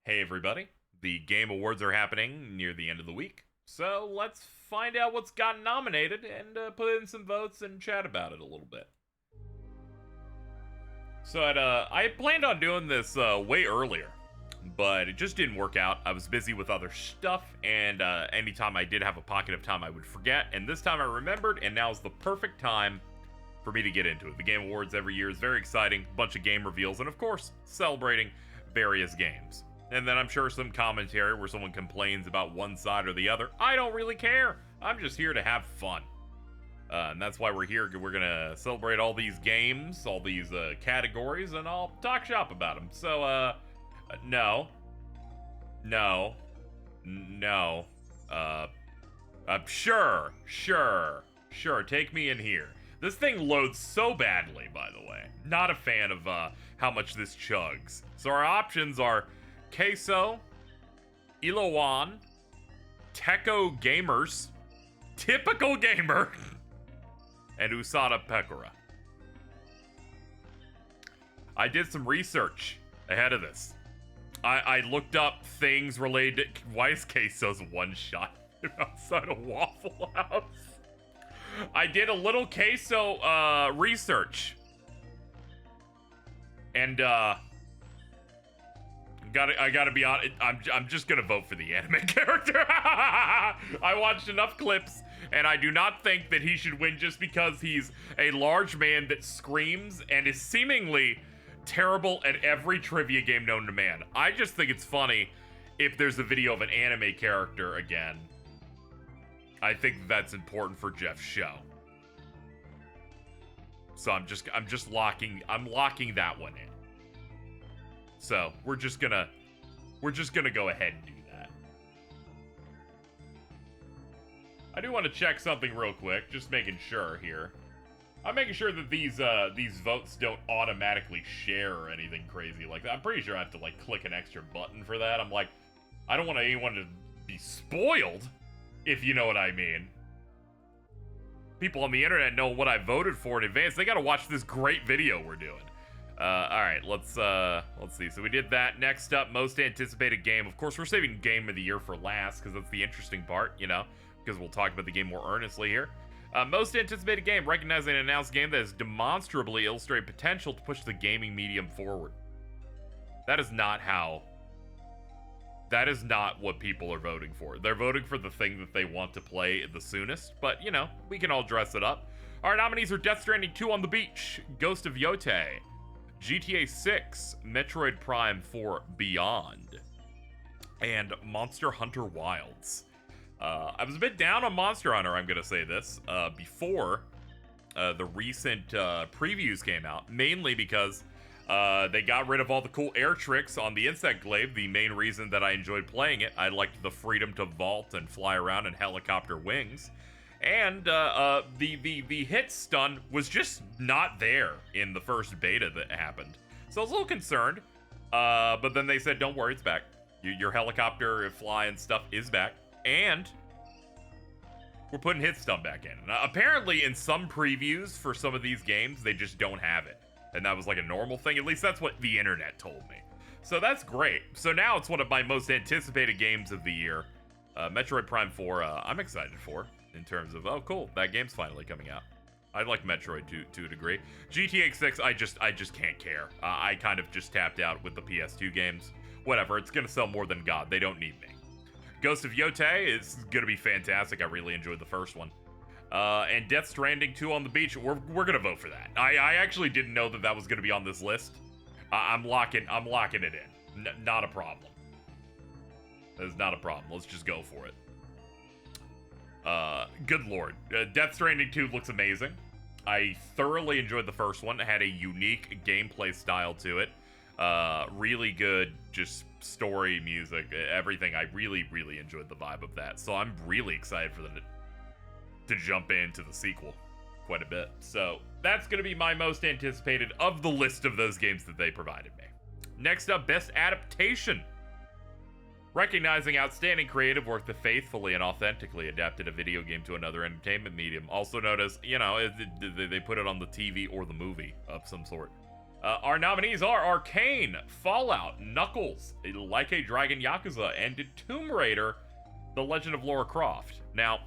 Hey everybody, the Game Awards are happening near the end of the week, so let's find out what's gotten nominated and put in some votes and chat about it a little bit. So I had planned on doing this way earlier, but it just didn't work out. I was busy with other stuff, and anytime I did have a pocket of time, I would forget, and this time I remembered, and now's the perfect time for me to get into it. The Game Awards every year is very exciting, bunch of game reveals, and of course, celebrating various games. And then I'm sure some commentary where someone complains about one side or the other. I don't really care. I'm just here to have fun. And that's why we're here. We're going to celebrate all these games, all these categories, and I'll talk shop about them. So, no. No. No. Sure. Take me in here. This thing loads so badly, by the way. Not a fan of how much this chugs. So our options are Queso, Ilowan, Teco Gamers, Typical Gamer, and Usada Pekora. I did some research ahead of this. I looked up things related to why is Queso's one shot outside a Waffle House? I did a little Queso research. And I gotta be honest, I'm just gonna vote for the anime character. I watched enough clips, and I do not think that he should win just because he's a large man that screams and is seemingly terrible at every trivia game known to man. I just think it's funny if there's a video of an anime character again. I think that's important for Jeff's show. So I'm locking that one in. So we're just gonna go ahead and do that. I do want to check something real quick, just making sure here. I'm making sure that these votes don't automatically share or anything crazy like that. I'm pretty sure I have to like click an extra button for that. I'm like, I don't want anyone to be spoiled, if you know what I mean. People on the internet know what I voted for in advance. They gotta watch this great video we're doing. Alright, let's see. So we did that. Next up, most anticipated game. Of course, we're saving game of the year for last, because that's the interesting part, you know, because we'll talk about the game more earnestly here. Most anticipated game, recognizing an announced game that has demonstrably illustrated potential to push the gaming medium forward. That is not what people are voting for. They're voting for the thing that they want to play the soonest, but, you know, we can all dress it up. Our nominees are Death Stranding 2 on the Beach, Ghost of Yotei, GTA 6, Metroid Prime 4 Beyond, and Monster Hunter Wilds. I was a bit down on Monster Hunter, I'm going to say this, before the recent previews came out, mainly because they got rid of all the cool air tricks on the Insect Glaive, the main reason that I enjoyed playing it. I liked the freedom to vault and fly around in helicopter wings. And the hit stun was just not there in the first beta that happened. So I was a little concerned, but then they said, don't worry, it's back. Your helicopter fly and stuff is back. And we're putting hit stun back in. Now, apparently in some previews for some of these games, they just don't have it. And that was like a normal thing. At least that's what the internet told me. So that's great. So now it's one of my most anticipated games of the year. Metroid Prime 4, I'm excited for. In terms of, oh cool, that game's finally coming out. I like Metroid to a degree. GTA 6, I just can't care. I kind of just tapped out with the PS2 games. Whatever, it's gonna sell more than God. They don't need me. Ghost of Yotei is gonna be fantastic. I really enjoyed the first one. And Death Stranding 2 on the Beach, we're gonna vote for that. I actually didn't know that was gonna be on this list. I'm locking it in. Not a problem. That is not a problem. Let's just go for it. Good lord. Death Stranding 2 looks amazing. I thoroughly enjoyed the first one. It had a unique gameplay style to it. Really good, just story, music, everything. I really enjoyed the vibe of that. So I'm really excited for them to jump into the sequel quite a bit. So that's going to be my most anticipated of the list of those games that they provided me. Next up, best adaptation. Recognizing outstanding creative work that faithfully and authentically adapted a video game to another entertainment medium, also known as, you know, they put it on the TV or the movie of some sort. Our nominees are Arcane, Fallout, Knuckles, Like a Dragon Yakuza, and Tomb Raider, The Legend of Lara Croft. Now,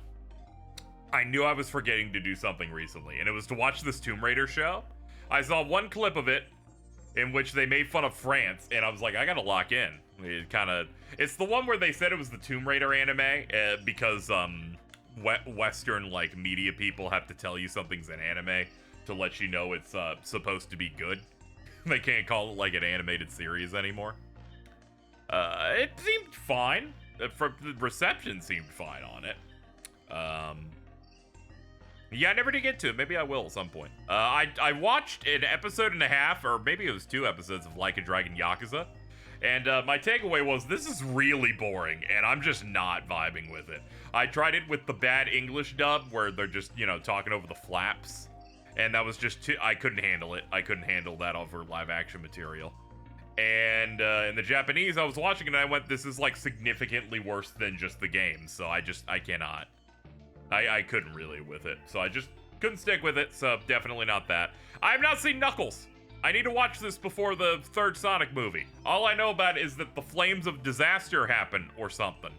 I knew I was forgetting to do something recently, and it was to watch this Tomb Raider show. I saw one clip of it in which they made fun of France, and I was like, I gotta lock in. It's the one where they said it was the Tomb Raider anime, because, Western, like, media people have to tell you something's an anime to let you know it's, supposed to be good. They can't call it, like, an animated series anymore. It seemed fine. The reception seemed fine on it. Yeah, I never did get to it. Maybe I will at some point. I watched an episode and a half, or maybe it was 2 episodes of Like a Dragon Yakuza. And my takeaway was, this is really boring, and I'm just not vibing with it. I tried it with the bad English dub, where they're just, you know, talking over the flaps. And that was just I couldn't handle it. I couldn't handle that over live action material. And in the Japanese, I was watching it and I went, this is like significantly worse than just the game. So I cannot. I couldn't really with it. So I just couldn't stick with it. So definitely not that. I have not seen Knuckles. I need to watch this before the 3rd Sonic movie. All I know about is that the flames of disaster happen or something.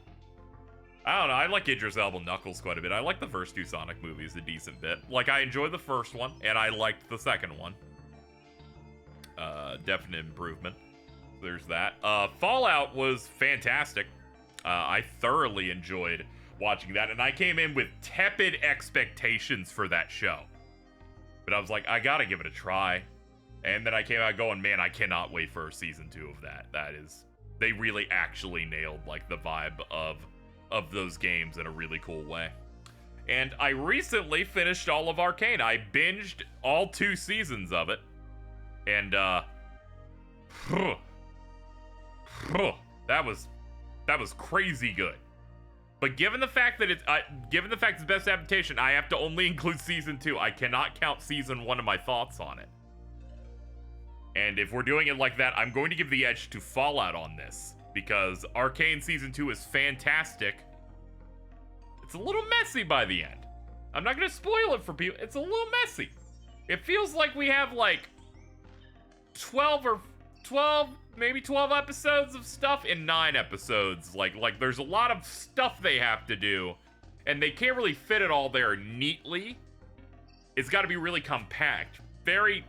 I don't know, I like Idris Elba Knuckles quite a bit. I like the first 2 Sonic movies a decent bit. Like, I enjoyed the first one, and I liked the second one. Definite improvement. There's that. Fallout was fantastic. I thoroughly enjoyed watching that, and I came in with tepid expectations for that show. But I was like, I gotta give it a try. And then I came out going, man, I cannot wait for season 2 of that. They really actually nailed, like, the vibe of those games in a really cool way. And I recently finished all of Arcane. I binged all 2 seasons of it. And, that was crazy good. But given the fact that it's the best adaptation, I have to only include season 2. I cannot count season 1 in my thoughts on it. And if we're doing it like that, I'm going to give the edge to Fallout on this. Because Arcane Season 2 is fantastic. It's a little messy by the end. I'm not going to spoil it for people. It's a little messy. It feels like we have like 12 episodes of stuff in 9 episodes. Like there's a lot of stuff they have to do. And they can't really fit it all there neatly. It's got to be really compact. Very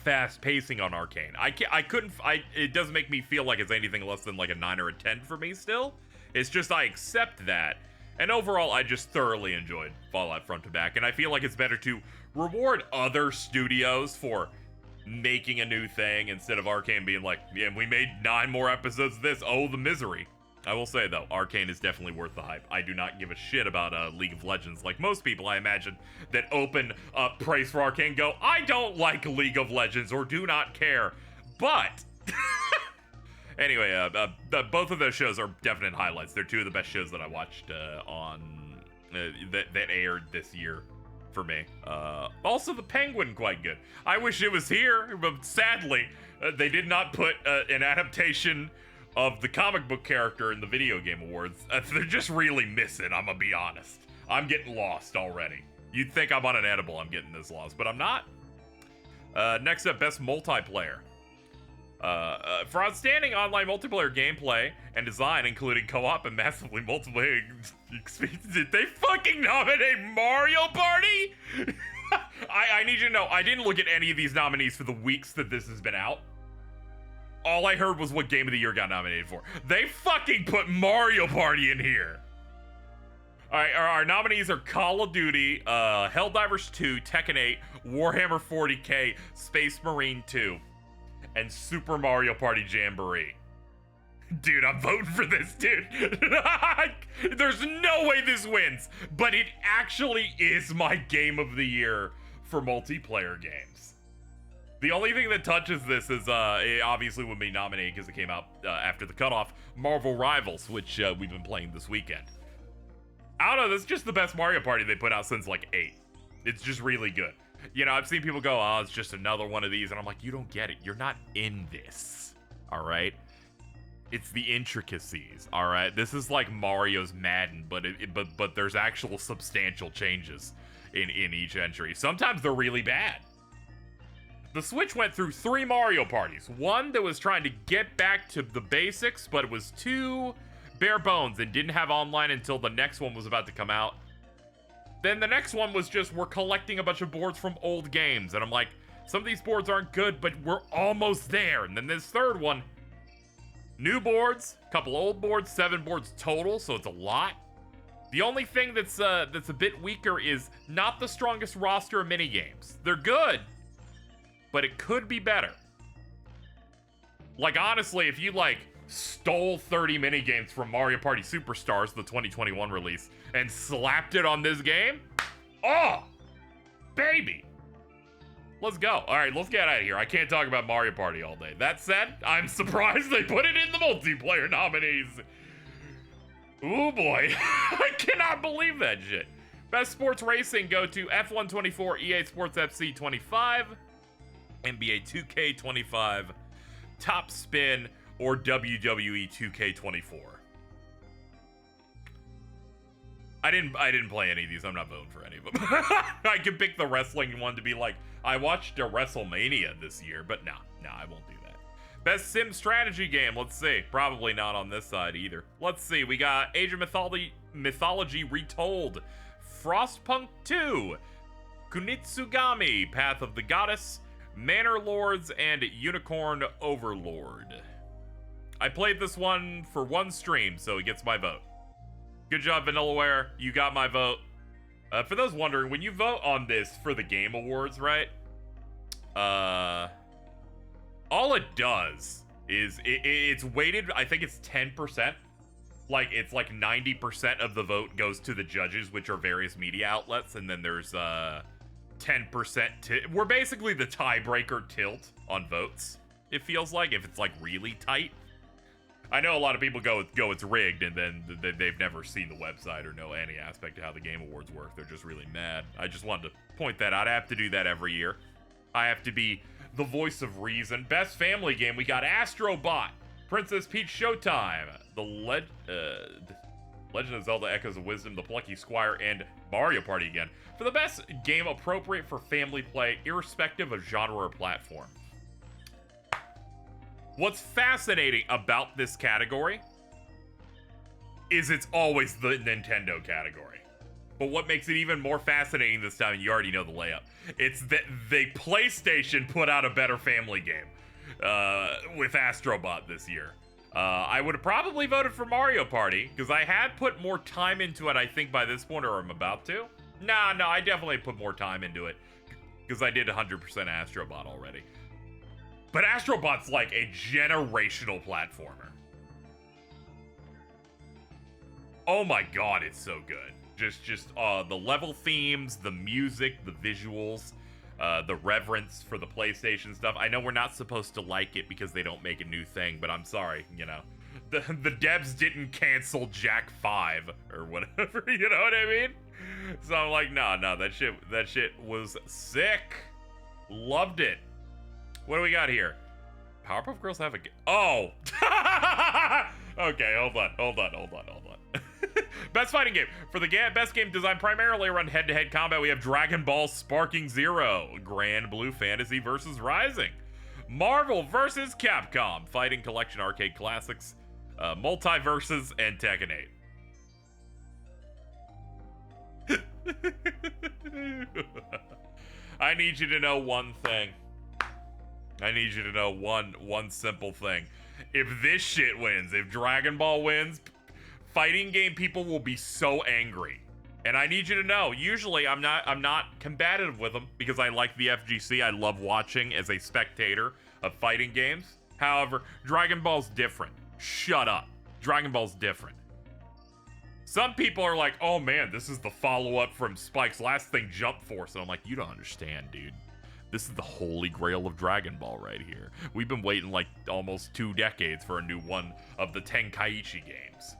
fast pacing on Arcane. It doesn't make me feel like it's anything less than like a 9 or a 10 for me still. It's just I accept that. And overall, I just thoroughly enjoyed Fallout front to back. And I feel like it's better to reward other studios for making a new thing instead of Arcane being like, yeah, we made 9 more episodes of this. Oh, the misery. I will say, though, Arcane is definitely worth the hype. I do not give a shit about League of Legends. Like most people, I imagine, that open up praise for Arcane go, I don't like League of Legends or do not care. But, anyway, both of those shows are definite highlights. They're 2 of the best shows that I watched that aired this year for me. Also, The Penguin, quite good. I wish it was here, but sadly, they did not put an adaptation of the comic book character in the video game awards. They're just really missing, I'm gonna be honest. I'm getting lost already. You'd think I'm on an edible, I'm getting this lost, but I'm not. Next up, Best Multiplayer. For outstanding online multiplayer gameplay and design, including co-op and massively multiplayer experiences, did they fucking nominate Mario Party? I need you to know, I didn't look at any of these nominees for the weeks that this has been out. All I heard was what Game of the Year got nominated for. They fucking put Mario Party in here. Alright, our nominees are Call of Duty, Helldivers 2, Tekken 8, Warhammer 40k, Space Marine 2, and Super Mario Party Jamboree. Dude, I'm voting for this, dude. There's no way this wins, but it actually is my Game of the Year for multiplayer games. The only thing that touches this is, it obviously would be nominated because it came out after the cutoff, Marvel Rivals, which we've been playing this weekend. I don't know, that's just the best Mario Party they put out since, like, 8. It's just really good. You know, I've seen people go, oh, it's just another one of these, and I'm like, you don't get it. You're not in this, all right? It's the intricacies, all right? This is like Mario's Madden, but there's actual substantial changes in each entry. Sometimes they're really bad. The Switch went through 3 Mario parties. One that was trying to get back to the basics, but it was too bare bones and didn't have online until the next one was about to come out. Then the next one was just, we're collecting a bunch of boards from old games. And I'm like, some of these boards aren't good, but we're almost there. And then this third one, new boards, couple old boards, 7 boards total, so it's a lot. The only thing that's a bit weaker is not the strongest roster of minigames. They're good, but it could be better. Like, honestly, if you, like, stole 30 minigames from Mario Party Superstars, the 2021 release, and slapped it on this game, oh, baby. Let's go. All right, let's get out of here. I can't talk about Mario Party all day. That said, I'm surprised they put it in the multiplayer nominees. Oh boy, I cannot believe that shit. Best sports racing go to F1 24, EA Sports FC 25, NBA 2K 25, Top Spin, or WWE 2K24. I didn't play any of these. I'm not voting for any of them. I could pick the wrestling one to be like, I watched a WrestleMania this year, but no, I won't do that. Best sim strategy game, let's see. Probably not on this side either. Let's see, we got Age of Mythology Retold, Frostpunk 2, Kunitsugami, Path of the Goddess, Manor Lords, and Unicorn Overlord. I played this one for one stream, so it gets my vote. Good job, Vanillaware. You got my vote. For those wondering, when you vote on this for the Game Awards, right? All it does is it's weighted. I think it's 10%. Like, it's like 90% of the vote goes to the judges, which are various media outlets, and then there's 10%. We're basically the tiebreaker tilt on votes. It feels like, if it's like really tight. I know a lot of people go it's rigged, and then they've never seen the website or know any aspect of how the Game Awards work. They're just really mad. I just wanted to point that out. I have to do that every year. I have to be the voice of reason. Best family game, we got Astro Bot, Princess Peach Showtime, The Legend of Zelda Echoes of Wisdom, The Plucky Squire, and Mario Party again. For the best game appropriate for family play, irrespective of genre or platform. What's fascinating about this category is it's always the Nintendo category. But what makes it even more fascinating this time, you already know the layup, it's that the PlayStation put out a better family game with Astro Bot this year. I would have probably voted for Mario Party, because I had put more time into it, I think, by this point, or I'm about to. No, I definitely put more time into it, because I did 100% Astro Bot already. But Astro Bot's like a generational platformer. Oh my god, it's so good. Just the level themes, the music, the visuals, the reverence for the PlayStation stuff. I know we're not supposed to like it because they don't make a new thing, but I'm sorry, you know. The devs didn't cancel Jak 5 or whatever, you know what I mean? So I'm like, no, that shit was sick. Loved it. What do we got here? Powerpuff Girls have a game. Oh! Okay, hold on. Best fighting game. For the best game designed primarily around head-to-head combat, we have Dragon Ball Sparking Zero, Grand Blue Fantasy vs. Rising, Marvel vs. Capcom, Fighting Collection Arcade Classics, Multiverses, and Tekken 8. I need you to know one thing. I need you to know one simple thing. If this shit wins, if Dragon Ball wins, fighting game people will be so angry. And I need you to know, usually I'm not combative with them because I like the FGC. I love watching as a spectator of fighting games. However, Dragon Ball's different. Shut up. Dragon Ball's different. Some people are like, oh man, this is the follow-up from Spike's last thing, Jump Force. And I'm like, you don't understand, dude. This is the holy grail of Dragon Ball right here. We've been waiting like almost 2 decades for a new one of the Tenkaichi games.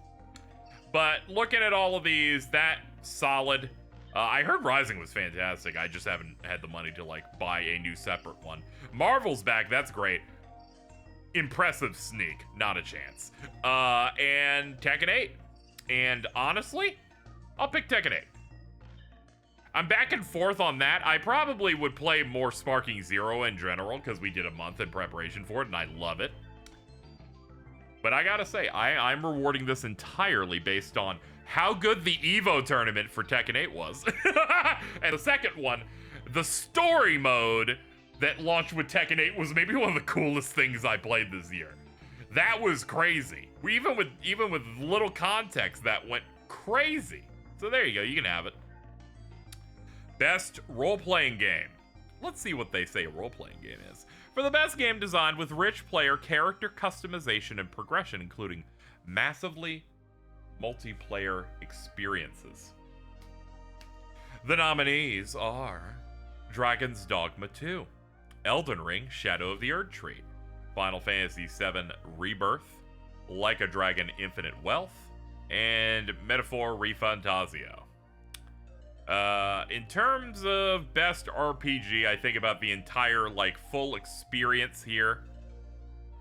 But looking at all of these, that solid. I heard Rising was fantastic. I just haven't had the money to like buy a new separate one. Marvel's back, that's great. Impressive sneak, not a chance. And Tekken 8. And honestly, I'll pick Tekken 8. I'm back and forth on that. I probably would play more Sparking Zero in general, because we did a month in preparation for it, and I love it. But I gotta say, I'm rewarding this entirely based on how good the Evo tournament for Tekken 8 was. And the second one, the story mode that launched with Tekken 8 was maybe one of the coolest things I played this year. That was crazy. Even with little context, that went crazy. So there you go, you can have it. Best role-playing game. Let's see what they say a role-playing game is. For the best game designed with rich player character customization and progression, including massively multiplayer experiences. The nominees are Dragon's Dogma 2, Elden Ring Shadow of the Erdtree, Final Fantasy VII Rebirth, Like a Dragon Infinite Wealth, and Metaphor ReFantazio. In terms of best RPG, I think about the entire, like, full experience here.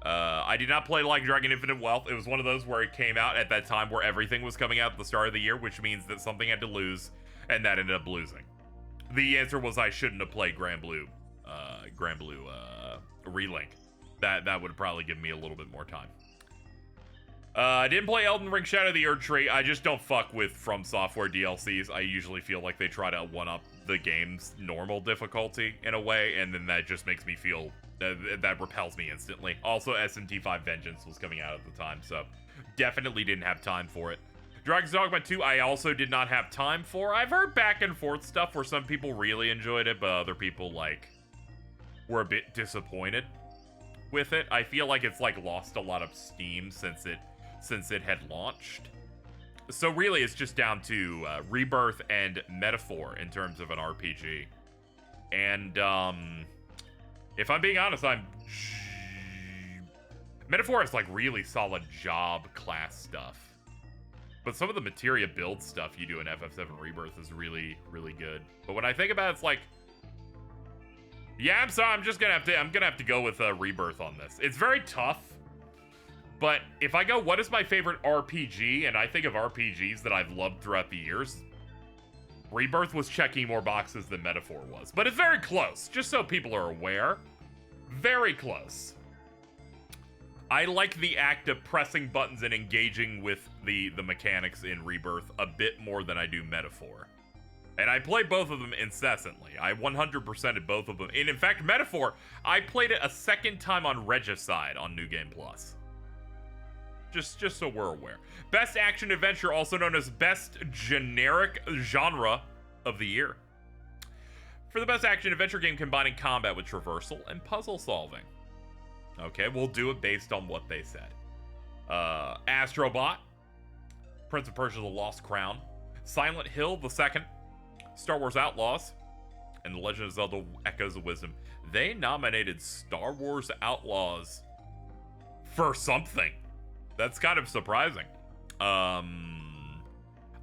I did not play Like Dragon Infinite Wealth. It was one of those where it came out at that time where everything was coming out at the start of the year, which means that something had to lose, and that ended up losing. The answer was I shouldn't have played Grand Blue Relink. That would probably give me a little bit more time. I didn't play Elden Ring Shadow of the Erdtree. I just don't fuck with From Software DLCs. I usually feel like they try to one-up the game's normal difficulty in a way, and then that just makes me feel... that repels me instantly. Also, SMT5 Vengeance was coming out at the time, so definitely didn't have time for it. Dragon's Dogma 2, I also did not have time for. I've heard back and forth stuff where some people really enjoyed it, but other people, like, were a bit disappointed with it. I feel like it's, like, lost a lot of steam since it had launched. So really, it's just down to Rebirth and Metaphor in terms of an RPG. And, if I'm being honest, Metaphor is, like, really solid job class stuff. But some of the materia build stuff you do in FF7 Rebirth is really, really good. But when I think about it, it's like... yeah, I'm sorry, I'm gonna have to go with Rebirth on this. It's very tough. But if I go, what is my favorite RPG, and I think of RPGs that I've loved throughout the years, Rebirth was checking more boxes than Metaphor was. But it's very close, just so people are aware. Very close. I like the act of pressing buttons and engaging with the mechanics in Rebirth a bit more than I do Metaphor. And I play both of them incessantly. I 100%ed both of them. And in fact, Metaphor, I played it a second time on Regicide on New Game Plus. Just so we're aware. Best Action Adventure, also known as Best Generic Genre of the Year. For the Best Action Adventure game combining combat with traversal and puzzle solving. Okay, we'll do it based on what they said. Astrobot, Prince of Persia: The Lost Crown, Silent Hill the Second, Star Wars Outlaws, and The Legend of Zelda: Echoes of Wisdom. They nominated Star Wars Outlaws for something. That's kind of surprising. I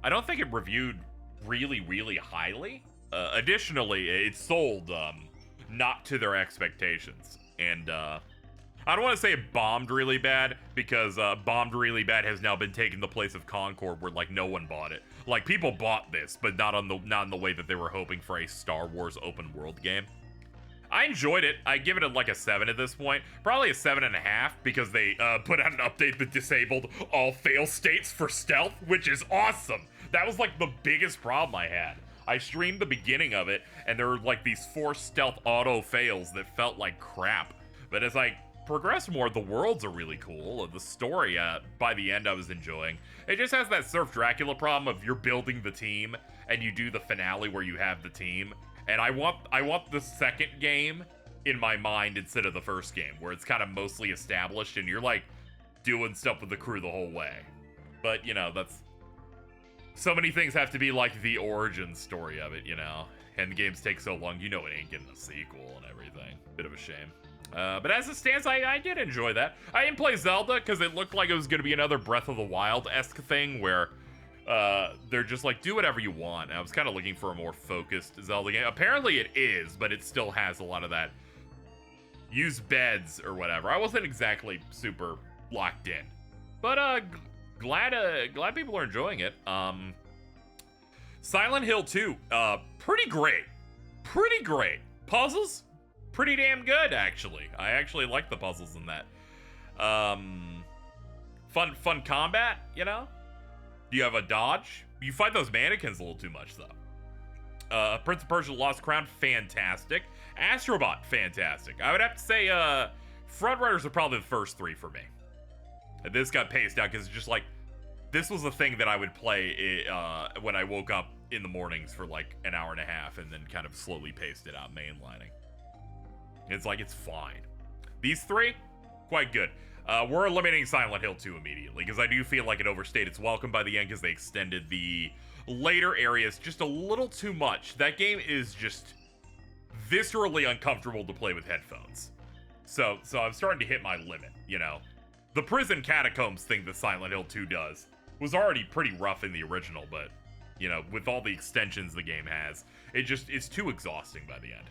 don't think it reviewed really, really highly. Additionally, it sold not to their expectations. And I don't want to say it bombed really bad, because bombed really bad has now been taking the place of Concord, where, like, no one bought it. Like, people bought this, but not in the way that they were hoping for a Star Wars open world game. I enjoyed it. I give it like a 7 at this point. Probably a 7.5, because they put out an update that disabled all fail states for stealth, which is awesome. That was like the biggest problem I had. I streamed the beginning of it, and there were like these 4 stealth auto fails that felt like crap. But as I progress more, the worlds are really cool. The story, by the end, I was enjoying. It just has that Surf Dracula problem of you're building the team, and you do the finale where you have the team. And I want the second game in my mind instead of the first game, where it's kind of mostly established and you're like doing stuff with the crew the whole way. But, you know, that's... so many things have to be like the origin story of it, you know? And the games take so long, you know it ain't getting a sequel and everything. Bit of a shame. But as it stands, I did enjoy that. I didn't play Zelda because it looked like it was going to be another Breath of the Wild-esque thing where... they're just like, do whatever you want. I was kind of looking for a more focused Zelda game. Apparently it is, but it still has a lot of that use beds or whatever. I wasn't exactly super locked in, but glad people are enjoying it. Silent Hill 2, pretty great. Pretty great. Puzzles, pretty damn good, actually. I actually like the puzzles in that. Fun combat, you know? You have a dodge. You fight those mannequins a little too much, though. Prince of Persia: Lost Crown, fantastic. Astrobot, fantastic. I would have to say, Frontrunners are probably the first three for me. And this got paced out because it's just like, this was a thing that I would play when I woke up in the mornings for like an hour and a half and then kind of slowly paced it out mainlining. It's like, it's fine. These three, quite good. We're eliminating Silent Hill 2 immediately because I do feel like it overstayed its welcome by the end because they extended the later areas just a little too much. That game is just viscerally uncomfortable to play with headphones. So I'm starting to hit my limit, you know. The prison catacombs thing that Silent Hill 2 does was already pretty rough in the original, but, you know, with all the extensions the game has, it's too exhausting by the end.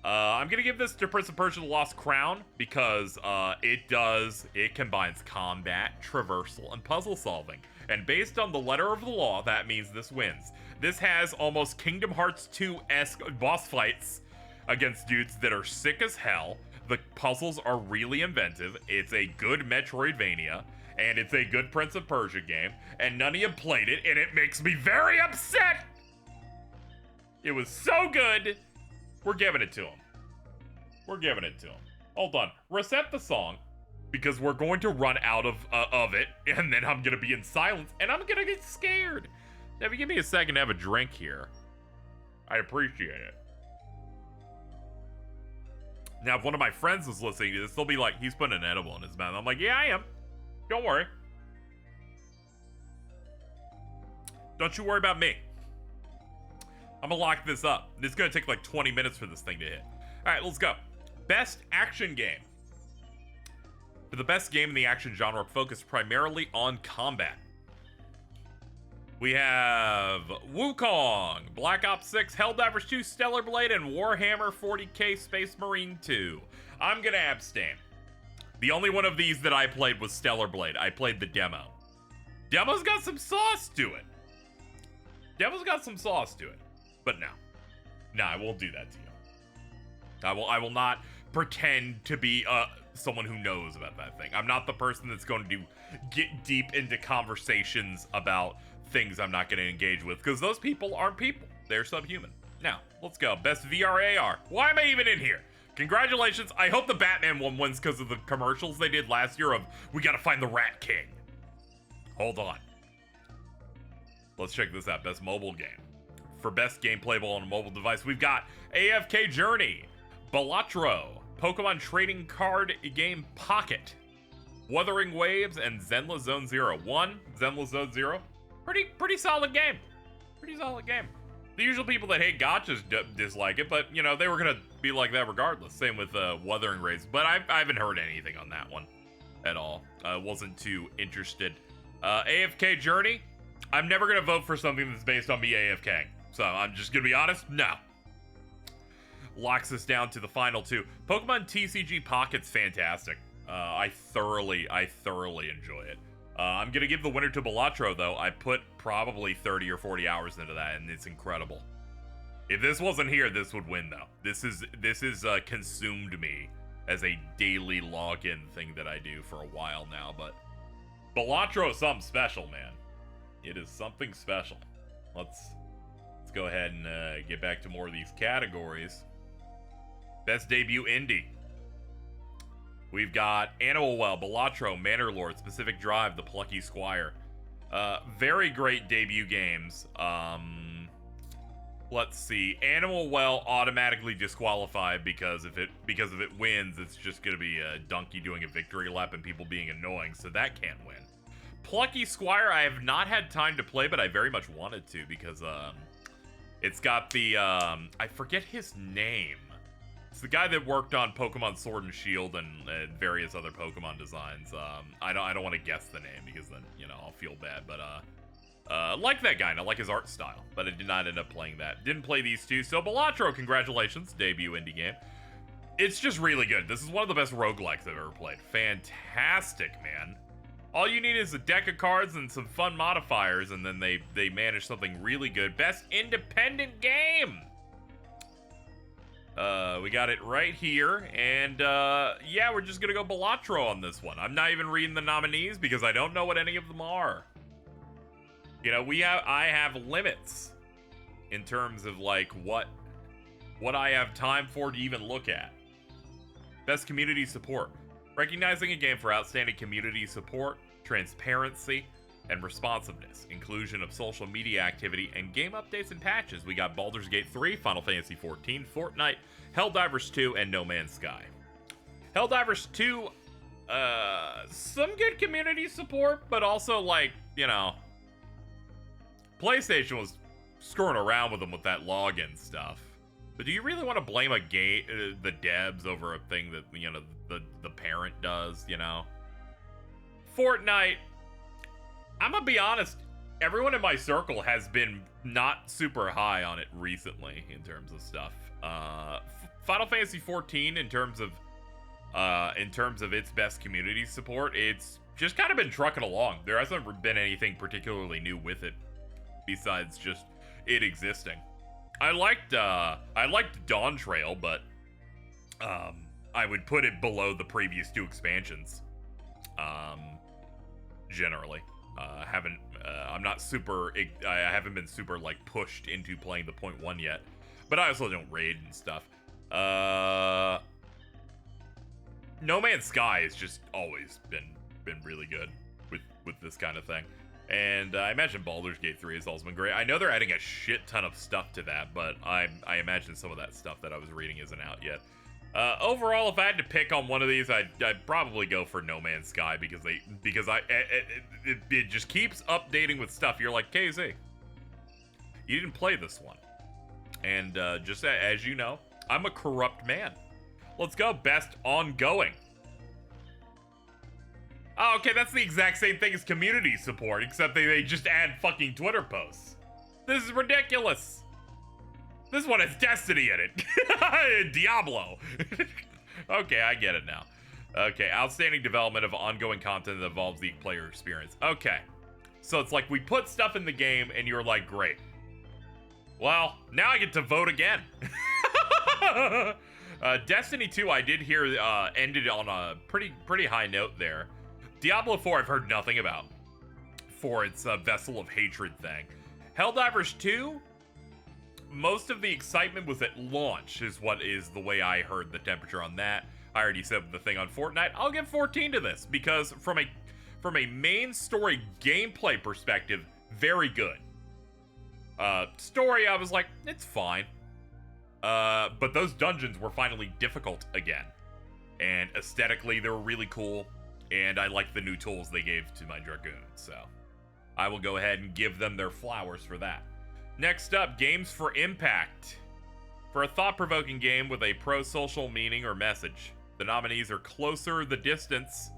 I'm gonna give this to Prince of Persia: The Lost Crown because it combines combat, traversal, and puzzle solving. And based on the letter of the law, that means this wins. This has almost Kingdom Hearts 2-esque boss fights against dudes that are sick as hell. The puzzles are really inventive. It's a good Metroidvania, and it's a good Prince of Persia game, and none of you played it, and it makes me very upset! It was so good! We're giving it to him. We're giving it to him. Hold on. Reset the song, because we're going to run out of it, and then I'm gonna be in silence, and I'm gonna get scared. Now, if you give me a second to have a drink here, I appreciate it. Now, if one of my friends is listening to this, they'll be like, he's putting an edible in his mouth. I'm like, yeah, I am. Don't worry. Don't you worry about me. I'm gonna lock this up. It's gonna take like 20 minutes for this thing to hit. All right, let's go. Best action game. For the best game in the action genre focused primarily on combat, we have Wukong, Black Ops 6, Helldivers 2, Stellar Blade, and Warhammer 40k Space Marine 2. I'm gonna abstain. The only one of these that I played was Stellar Blade. I played the demo. Demo's got some sauce to it. Demo's got some sauce to it. But no. No, I won't do that to you. I will not pretend to be someone who knows about that thing. I'm not the person that's going to get deep into conversations about things I'm not going to engage with, because those people aren't people. They're subhuman. Now, let's go. Best VR AR. Why am I even in here? Congratulations. I hope the Batman one wins because of the commercials they did last year of, we got to find the Rat King. Hold on. Let's check this out. Best mobile game. For best game playable on a mobile device, we've got AFK Journey, Balatro, Pokemon Trading Card Game Pocket, Wuthering Waves, and Zenless Zone Zero. Zenless Zone Zero. Pretty solid game. Pretty solid game. The usual people that hate gotchas dislike it, but, you know, they were going to be like that regardless. Same with Wuthering Waves, but I haven't heard anything on that one at all. Wasn't too interested. AFK Journey, I'm never going to vote for something that's based on me AFK. So I'm just going to be honest, no. Locks us down to the final two. Pokemon TCG Pocket's fantastic. I thoroughly enjoy it. I'm going to give the winner to Balatro, though. I put probably 30 or 40 hours into that, and it's incredible. If this wasn't here, this would win, though. This is consumed me as a daily login thing that I do for a while now, but Balatro is something special, man. It is something special. Let's go ahead and get back to more of these categories. Best debut indie. We've got Animal Well, Balatro, Manor Lord, Specific Drive, The Plucky Squire. Very great debut games. Let's see. Animal Well automatically disqualified because if it wins, it's just gonna be a donkey doing a victory lap and people being annoying, so that can't win. Plucky Squire, I have not had time to play, but I very much wanted to because it's got the I forget his name. It's the guy that worked on Pokemon Sword and Shield and various other Pokemon designs. I don't want to guess the name because then, you know, I'll feel bad. But like that guy and I like his art style. But I did not end up playing that. Didn't play these two. So Balatro, congratulations, debut indie game. It's just really good. This is one of the best roguelikes I've ever played. Fantastic, man. All you need is a deck of cards and some fun modifiers, and then they manage something really good. Best independent game. We got it right here, and yeah, we're just gonna go Balatro on this one. I'm not even reading the nominees because I don't know what any of them are. You know, I have limits in terms of like what I have time for to even look at. Best community support. Recognizing a game for outstanding community support, transparency, and responsiveness. Inclusion of social media activity and game updates and patches. We got Baldur's Gate 3, Final Fantasy 14, Fortnite, Helldivers 2, and No Man's Sky. Helldivers 2, some good community support, but also like, you know, PlayStation was screwing around with them with that login stuff. But do you really want to blame a the devs over a thing that, you know, the parent does, you know? Fortnite, I'm gonna be honest, everyone in my circle has been not super high on it recently in terms of stuff. Final Fantasy 14, in terms of its best community support, it's just kind of been trucking along. There hasn't been anything particularly new with it besides just it existing. I liked Dawn Trail, but I would put it below the previous two expansions. Generally, I'm not super. I haven't been super like pushed into playing the 0.1 yet, but I also don't raid and stuff. No Man's Sky has just always been really good with this kind of thing. And I imagine Baldur's Gate 3 has also been great. I know they're adding a shit ton of stuff to that, but I imagine some of that stuff that I was reading isn't out yet. Overall, if I had to pick on one of these, I'd probably go for No Man's Sky because it just keeps updating with stuff. You're like, KZ, you didn't play this one. And just as you know, I'm a corrupt man. Let's go. Best ongoing. Oh, okay, that's the exact same thing as community support, except they just add fucking Twitter posts. This is ridiculous. This one has Destiny in it. Diablo. Okay, I get it now. Okay, outstanding development of ongoing content that evolves the player experience. Okay, so it's like we put stuff in the game and you're like, great. Well, now I get to vote again. Destiny 2, I did hear, ended on a pretty high note there. Diablo 4, I've heard nothing about for its Vessel of Hatred thing. Helldivers 2, most of the excitement was at launch, is the way I heard the temperature on that. I already said the thing on Fortnite. I'll give 14 to this because from a main story gameplay perspective, very good. Story, I was like, it's fine. But those dungeons were finally difficult again, and aesthetically they were really cool. And I like the new tools they gave to my Dragoons, so I will go ahead and give them their flowers for that. Next up, Games for Impact. For a thought-provoking game with a pro-social meaning or message, the nominees are Closer the Distance,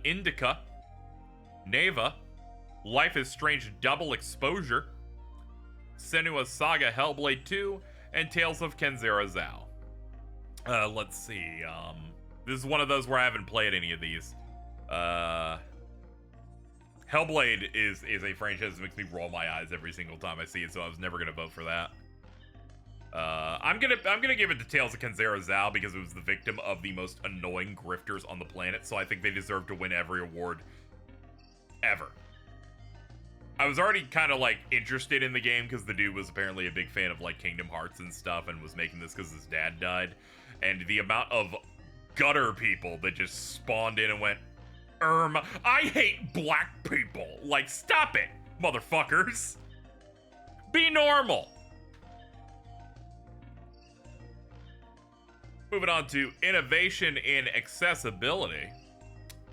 Indica, Neva, Life is Strange Double Exposure, Senua's Saga Hellblade 2, and Tales of Kenzera Zao. Let's see, this is one of those where I haven't played any of these. Hellblade is a franchise that makes me roll my eyes every single time I see it, so I was never gonna vote for that. I'm gonna give it to Tales of Kenzera Zao because it was the victim of the most annoying grifters on the planet, so I think they deserve to win every award ever. I was already kind of like interested in the game because the dude was apparently a big fan of like Kingdom Hearts and stuff and was making this because his dad died, and the amount of gutter people that just spawned in and went, I hate black people. Like, stop it, motherfuckers. Be normal. Moving on to innovation in accessibility.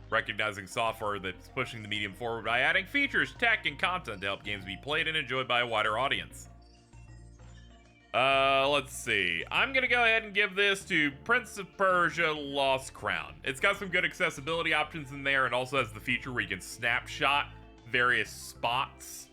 Recognizing software that's pushing the medium forward by adding features, tech, and content to help games be played and enjoyed by a wider audience. Let's see. I'm gonna go ahead and give this to Prince of Persia Lost Crown. It's got some good accessibility options in there, and also has the feature where you can snapshot various spots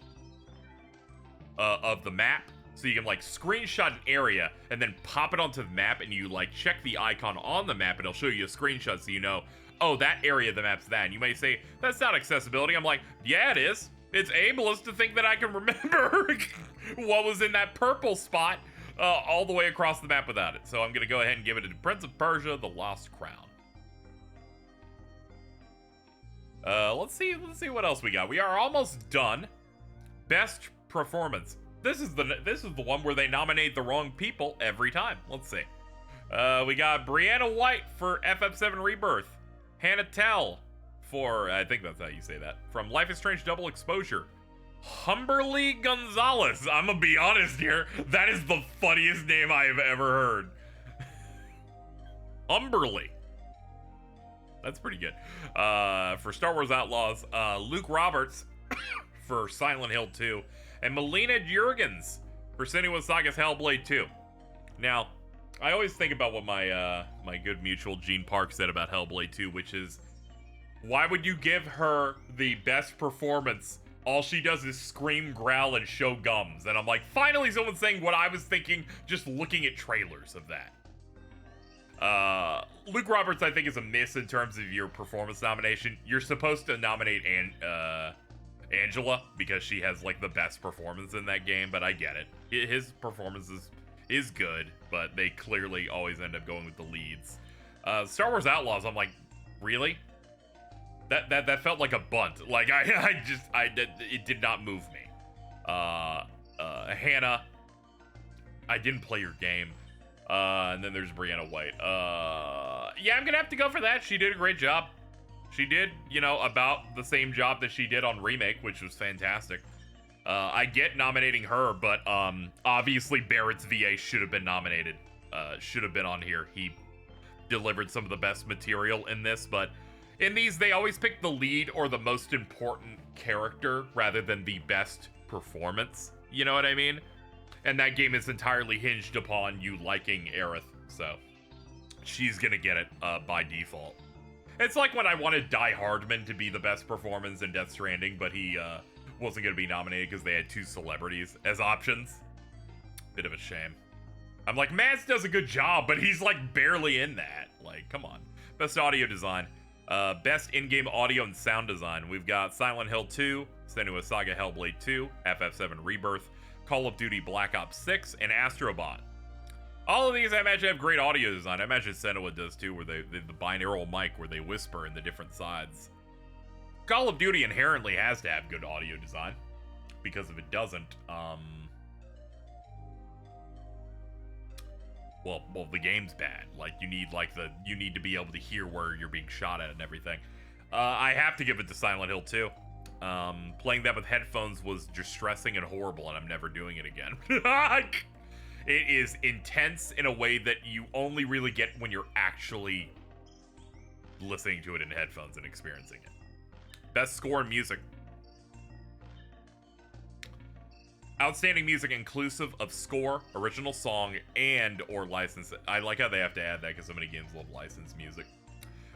of the map. So you can like screenshot an area and then pop it onto the map, and you like check the icon on the map and it'll show you a screenshot so you know, oh, that area of the map's that. And you may say, that's not accessibility. I'm like, yeah, it is. It's ableist to think that I can remember what was in that purple spot all the way across the map without it. So I'm going to go ahead and give it to Prince of Persia, The Lost Crown. Let's see what else we got. We are almost done. Best performance. This is the one where they nominate the wrong people every time. Let's see. We got Brianna White for FF7 Rebirth. Hannah Tell for, I think that's how you say that, from Life is Strange Double Exposure. Humberly Gonzalez. I'm gonna be honest here. That is the funniest name I have ever heard. Humberly. That's pretty good. For Star Wars Outlaws, Luke Roberts for Silent Hill 2, and Melina Jurgens for Senua Saga's Hellblade 2. Now, I always think about what my my good mutual Gene Park said about Hellblade 2, which is, why would you give her the best performance? All she does is scream, growl, and show gums. And I'm like, finally someone's saying what I was thinking just looking at trailers of that. Luke Roberts, I think, is a miss in terms of your performance nomination. You're supposed to nominate Angela because she has, like, the best performance in that game, but I get it. His performance is good, but they clearly always end up going with the leads. Star Wars Outlaws, I'm like, really? That felt like a bunt. Like, it did not move me. Hannah, I didn't play your game. And then there's Brianna White. Yeah, I'm gonna have to go for that. She did a great job. She did, about the same job that she did on Remake, which was fantastic. I get nominating her, but obviously Barrett's VA should have been nominated. Should have been on here. He delivered some of the best material in this, but in these, they always pick the lead or the most important character rather than the best performance. You know what I mean? And that game is entirely hinged upon you liking Aerith, so she's gonna get it by default. It's like when I wanted Die Hardman to be the best performance in Death Stranding, but he wasn't gonna be nominated because they had 2 celebrities as options. Bit of a shame. I'm like, Mads does a good job, but he's like barely in that. Like, come on. Best audio design. Best in-game audio and sound design. We've got Silent Hill 2, Senua Saga Hellblade 2, FF7 Rebirth, Call of Duty Black Ops 6, and Astrobot. All of these I imagine have great audio design. I imagine Senua does too, where the binaural mic where they whisper in the different sides. Call of Duty inherently has to have good audio design, because if it doesn't, well, the game's bad. Like, you need to be able to hear where you're being shot at and everything. I have to give it to Silent Hill 2. Playing that with headphones was distressing and horrible, and I'm never doing it again. It is intense in a way that you only really get when you're actually listening to it in headphones and experiencing it. Best score and music. Outstanding music inclusive of score, original song, and or license. I like how they have to add that because so many games love licensed music.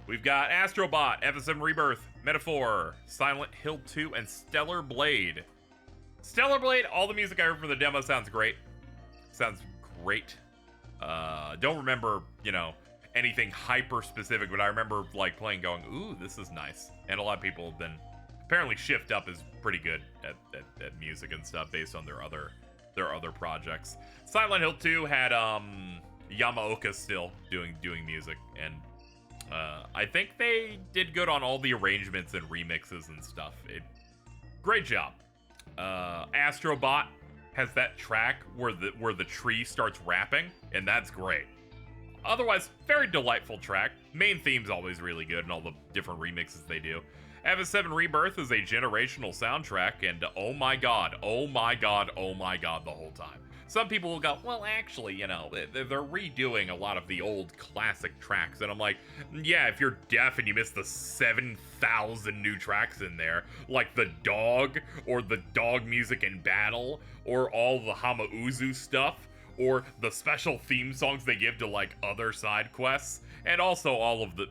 We've got Astrobot, FF7 Rebirth, Metaphor, Silent Hill 2, and Stellar Blade. Stellar Blade, all the music I heard from the demo sounds great. Sounds great. Don't remember, anything hyper specific, but I remember like playing going, ooh, this is nice. And a lot of people have been, apparently Shift Up is pretty good at music and stuff based on their other projects. Silent Hill 2 had Yamaoka still doing music, and I think they did good on all the arrangements and remixes and stuff. Great job. Astrobot has that track where the tree starts rapping, and that's great. Otherwise, very delightful track. Main theme's always really good, and all the different remixes they do. FF7 Rebirth is a generational soundtrack, and oh my god, oh my god, oh my god the whole time. Some people will go, well, actually, they're redoing a lot of the old classic tracks. And I'm like, yeah, if you're deaf and you miss the 7,000 new tracks in there, like the dog, or the dog music in battle, or all the Hamauzu stuff, or the special theme songs they give to, like, other side quests, and also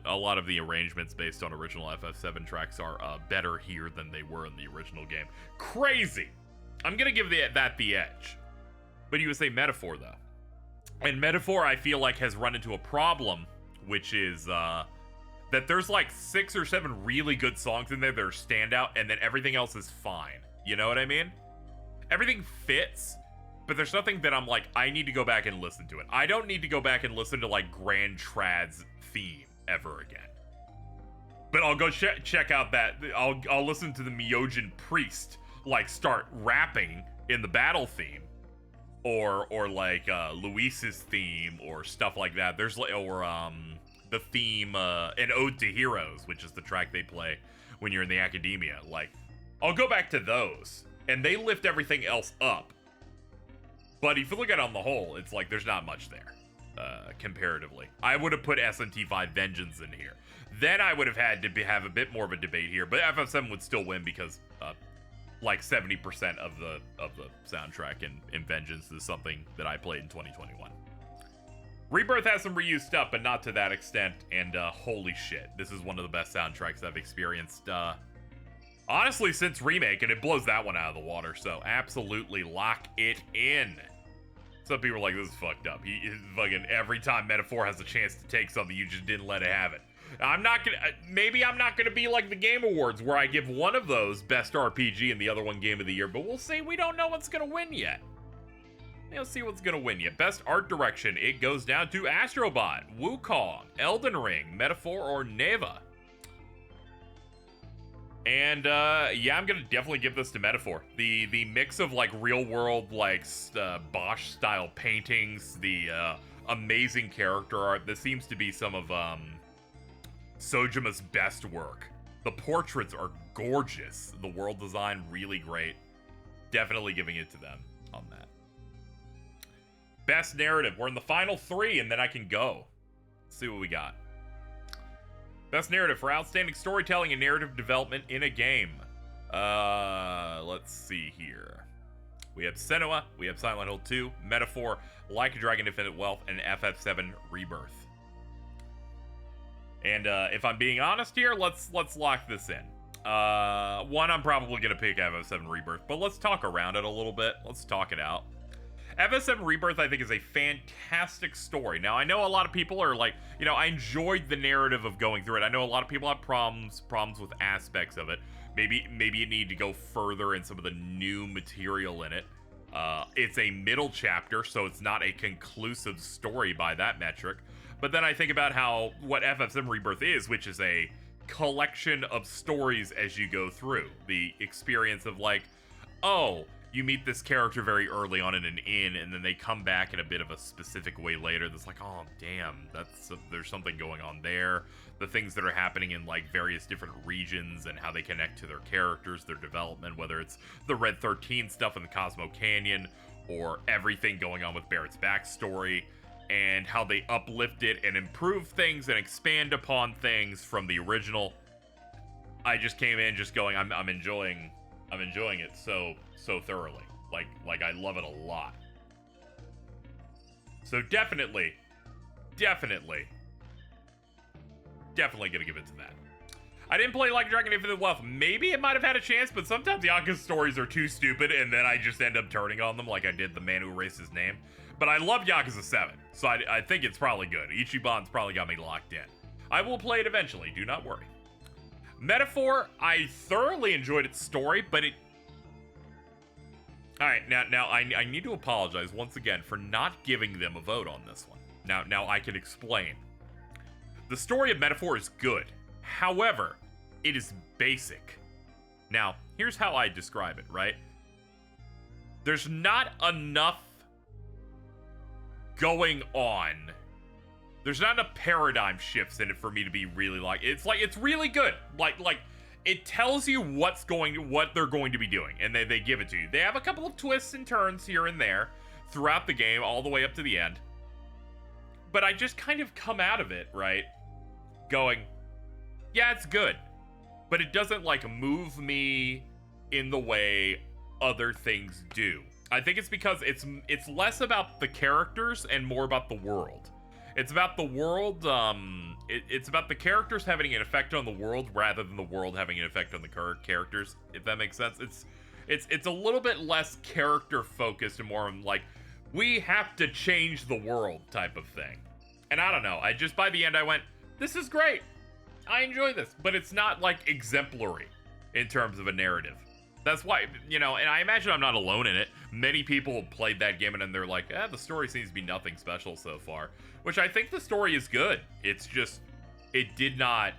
a lot of the arrangements based on original FF7 tracks are better here than they were in the original game. Crazy! I'm gonna give that the edge. But you would say Metaphor, though. And Metaphor, I feel like, has run into a problem, which is that there's like 6 or 7 really good songs in there that are standout, and then everything else is fine. You know what I mean? Everything fits, but there's nothing that I'm like, I need to go back and listen to it. I don't need to go back and listen to like Grand Trad's theme ever again. But I'll go check out that. I'll listen to the Myojin Priest like start rapping in the battle theme, or like Luis's theme or stuff like that. There's like the theme an Ode to Heroes, which is the track they play when you're in the academia. Like, I'll go back to those, and they lift everything else up. But if you look at it on the whole, it's like there's not much there comparatively. I would have put SNT5 Vengeance in here. Then I would have had to have a bit more of a debate here, but FF7 would still win because like 70% of the soundtrack in Vengeance is something that I played in 2021. Rebirth has some reused stuff, but not to that extent, and holy shit, this is one of the best soundtracks I've experienced, honestly, since Remake, and it blows that one out of the water, so absolutely lock it in. Some people are like, this is fucked up. He fucking, every time Metaphor has a chance to take something, you just didn't let it have it. Maybe I'm not gonna be like the Game Awards, where I give one of those Best RPG and the other one Game of the Year, but we'll see. We don't know what's gonna win yet. We'll see what's gonna win yet. Best Art Direction, it goes down to Astrobot, Wukong, Elden Ring, Metaphor, or Neva. And yeah, I'm gonna definitely give this to Metaphor. The mix of like real world, like Bosch style paintings, the amazing character art. This seems to be some of Sojima's best work. The portraits are gorgeous. The world design, really great. Definitely giving it to them on that. Best narrative. We're in the final 3, and then I can go. Let's see what we got. Best narrative for outstanding storytelling and narrative development in a game. Let's see here. We have Senua, we have Silent Hill 2, Metaphor, Like a Dragon Infinite Wealth, and FF7 Rebirth. And if I'm being honest here, let's lock this in. One, I'm probably gonna pick FF7 Rebirth, but let's talk around it a little bit. Let's talk it out. FF7 Rebirth, I think, is a fantastic story. Now, I know a lot of people are like, you know, I enjoyed the narrative of going through it. I know a lot of people have problems with aspects of it. Maybe it needed to go further in some of the new material in it. It's a middle chapter, so it's not a conclusive story by that metric. But then I think about what FF7 Rebirth is, which is a collection of stories as you go through. The experience of like, oh, you meet this character very early on in an inn, and then they come back in a bit of a specific way later. That's like, oh, damn, there's something going on there. The things that are happening in like various different regions and how they connect to their characters, their development, whether it's the Red 13 stuff in the Cosmo Canyon or everything going on with Barrett's backstory, and how they uplift it and improve things and expand upon things from the original. I just came in just going, I'm enjoying it so thoroughly. Like I love it a lot. So definitely gonna give it to that. I didn't play Like a Dragon Infinite Wealth. Maybe it might have had a chance, but sometimes Yakuza's stories are too stupid, and then I just end up turning on them like I did the Man Who Erased His Name. But I love Yakuza 7, so I think it's probably good. Ichiban's probably got me locked in. I will play it eventually, do not worry. Metaphor, I thoroughly enjoyed its story, but it... Alright, now I need to apologize once again for not giving them a vote on this one. Now I can explain. The story of Metaphor is good. However, it is basic. Now, here's how I describe it, right? There's not enough going on. There's not enough paradigm shifts in it for me to be really like, it's really good. Like it tells you what they're going to be doing, and they give it to you. They have a couple of twists and turns here and there throughout the game, all the way up to the end. But I just kind of come out of it, right, going, yeah, it's good, but it doesn't like move me in the way other things do. I think it's because it's less about the characters and more about the world. It's about the world, it's about the characters having an effect on the world rather than the world having an effect on the characters, if that makes sense. It's a little bit less character focused and more like, we have to change the world type of thing. And I don't know, by the end I went, this is great. I enjoy this, but it's not like exemplary in terms of a narrative. That's why, you know, and I imagine I'm not alone in it. Many people played that game and they're like, the story seems to be nothing special so far. Which I think the story is good. It's just, it did not...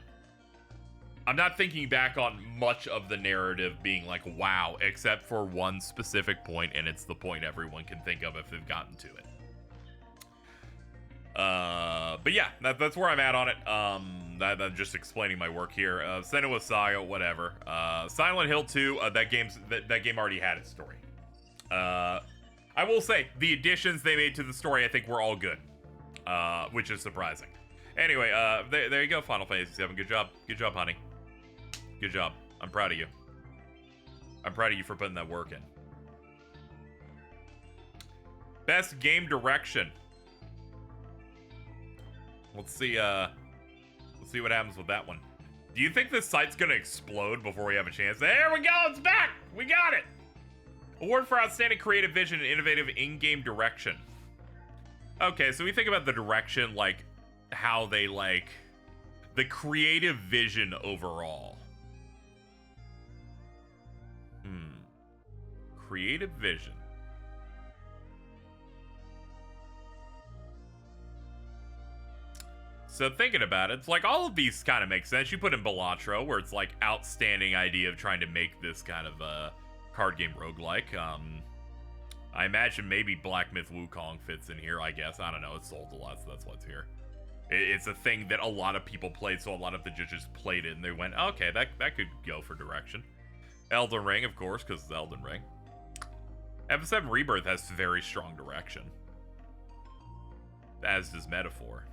I'm not thinking back on much of the narrative being like, wow, except for one specific point, and it's the point everyone can think of if they've gotten to it. But yeah, that's where I'm at on it. I'm just explaining my work here. Senua Saga, whatever. Silent Hill 2, that game already had its story. I will say, the additions they made to the story, I think were all good. Which is surprising. Anyway, there you go, Final Fantasy VII. Good job. Good job, honey. Good job. I'm proud of you. I'm proud of you for putting that work in. Best game direction. Let's see what happens with that one. Do you think this site's gonna explode before we have a chance? There we go, it's back! We got it! Award for outstanding creative vision and innovative in-game direction. Okay, so we think about the direction, like, how they, like, the creative vision overall. Creative vision. So thinking about it, it's like all of these kind of make sense. You put in Balatro, where it's like outstanding idea of trying to make this kind of card game roguelike. I imagine maybe Black Myth Wukong fits in here, I guess. I don't know, it's sold a lot, so that's what's here. It's a thing that a lot of people played, so a lot of the judges played it, and they went, okay, that could go for direction. Elden Ring, of course, because it's Elden Ring. FF7 Rebirth has very strong direction. As does Metaphor.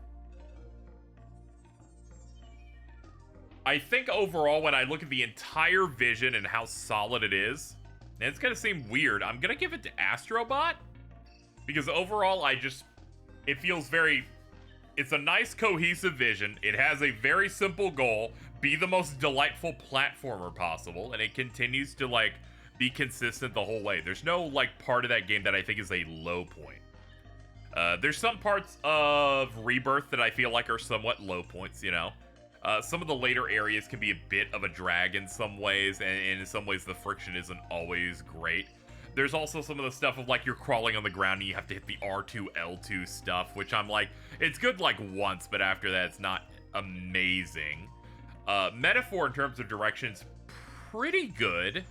I think overall, when I look at the entire vision and how solid it is, and it's gonna seem weird, I'm gonna give it to Astrobot. Because overall, it feels very, it's a nice cohesive vision. It has a very simple goal, be the most delightful platformer possible, and it continues to, like, be consistent the whole way. There's no, like, part of that game that I think is a low point. There's some parts of Rebirth that I feel like are somewhat low points, you know? Some of the later areas can be a bit of a drag in some ways, and in some ways the friction isn't always great. There's also some of the stuff of, like, you're crawling on the ground and you have to hit the R2, L2 stuff, which I'm like, it's good, like, once, but after that it's not amazing. Metaphor, in terms of direction's pretty good.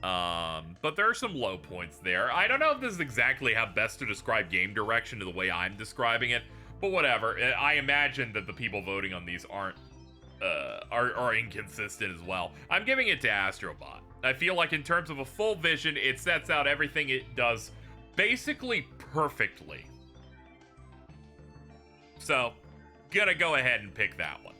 But there are some low points there. I don't know if this is exactly how best to describe game direction to the way I'm describing it, but whatever. I imagine that the people voting on these are inconsistent as well. I'm giving it to Astrobot. I feel like in terms of a full vision, it sets out everything it does basically perfectly. So, gonna go ahead and pick that one.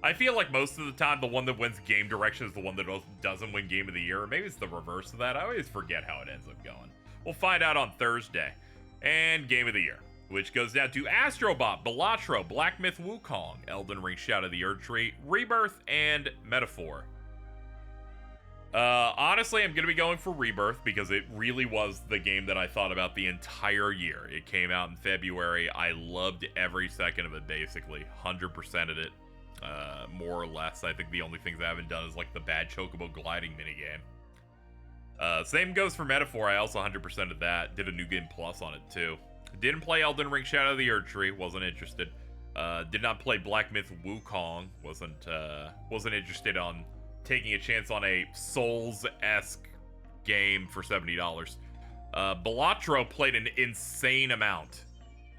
I feel like most of the time, the one that wins game direction is the one that doesn't win game of the year. Or maybe it's the reverse of that. I always forget how it ends up going. We'll find out on Thursday. And game of the year, which goes down to Astrobot, Balatro, Black Myth Wukong, Elden Ring Shadow of the Erdtree, Rebirth, and Metaphor. Honestly, I'm going to be going for Rebirth because it really was the game that I thought about the entire year. It came out in February. I loved every second of it, basically. 100%ed it. More or less. I think the only things I haven't done is like the bad Chocobo gliding minigame. Same goes for Metaphor. I also 100%ed that. Did a New Game Plus on it too. Didn't play Elden Ring Shadow of the Erdtree. Wasn't interested. Did not play Black Myth Wukong. Wasn't interested on taking a chance on a Souls-esque game for $70. Balatro played an insane amount.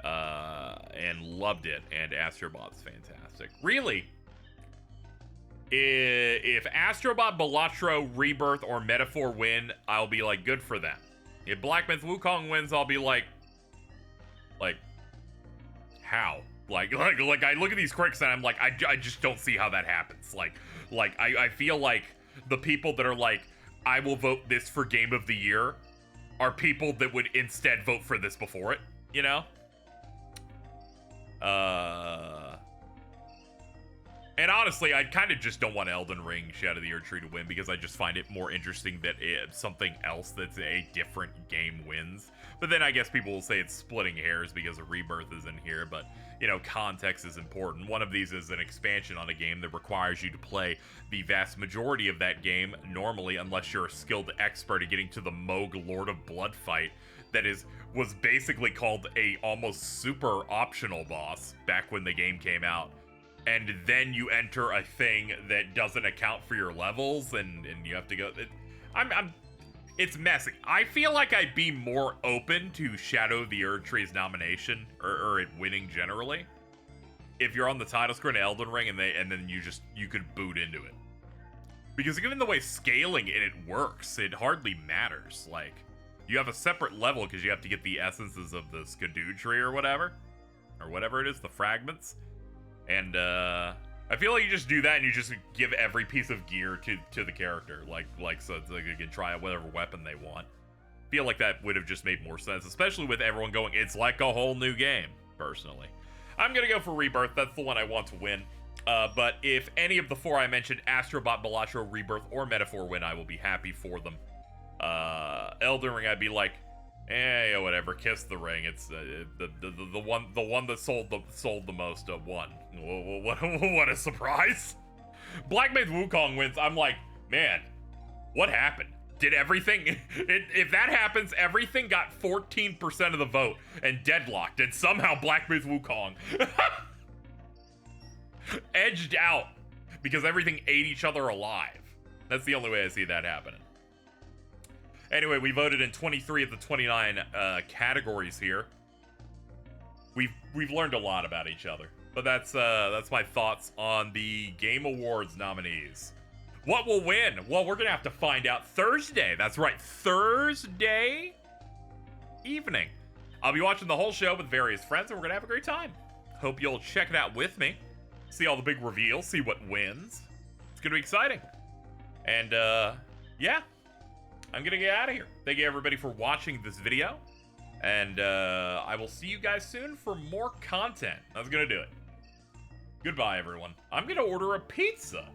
And loved it. And Astrobot's fantastic. Really, if Astrobot, Balatro, Rebirth, or Metaphor win, I'll be like, good for them. If Black Myth Wukong wins, I'll be like, how? Like I look at these critics and I'm like, I just don't see how that happens. I feel like the people that are like, I will vote this for Game of the Year, are people that would instead vote for this before it, you know? And honestly, I kind of just don't want Elden Ring Shadow of the Erdtree to win because I just find it more interesting that something else that's a different game wins. But then I guess people will say it's splitting hairs because a Rebirth is in here, but, you know, context is important. One of these is an expansion on a game that requires you to play the vast majority of that game normally, unless you're a skilled expert at getting to the Moog Lord of Blood fight that was basically called a almost super optional boss back when the game came out. And then you enter a thing that doesn't account for your levels, and you have to go. It's messy. I feel like I'd be more open to Shadow of the Erdtree's nomination, or it winning generally, if you're on the title screen of Elden Ring and then you could boot into it. Because given the way scaling in it works, it hardly matters. Like, you have a separate level because you have to get the essences of the Skidoo tree or whatever it is, the fragments. And I feel like you just do that and you just give every piece of gear to the character, so they can try out whatever weapon they want. Feel like that would have just made more sense, especially with everyone going, it's like a whole new game, personally. I'm gonna go for Rebirth, that's the one I want to win. But if any of the four I mentioned, Astrobot, Balatro, Rebirth, or Metaphor win, I will be happy for them. Elden Ring, I'd be like, yeah, whatever. Kiss the ring. It's the one that sold the most. Won. What a surprise! Black Myth Wukong wins. I'm like, man, what happened? Did everything? If that happens, everything got 14% of the vote and deadlocked, and somehow Black Myth Wukong edged out because everything ate each other alive. That's the only way I see that happening. Anyway, we voted in 23 of the 29 categories here. We've learned a lot about each other, but that's my thoughts on the Game Awards nominees. What will win? Well, we're gonna have to find out Thursday. That's right, Thursday evening. I'll be watching the whole show with various friends, and we're gonna have a great time. Hope you'll check it out with me. See all the big reveals. See what wins. It's gonna be exciting. And yeah. I'm gonna get out of here. Thank you everybody for watching this video, and I will see you guys soon for more content. That's gonna do it. Goodbye, everyone. I'm gonna order a pizza.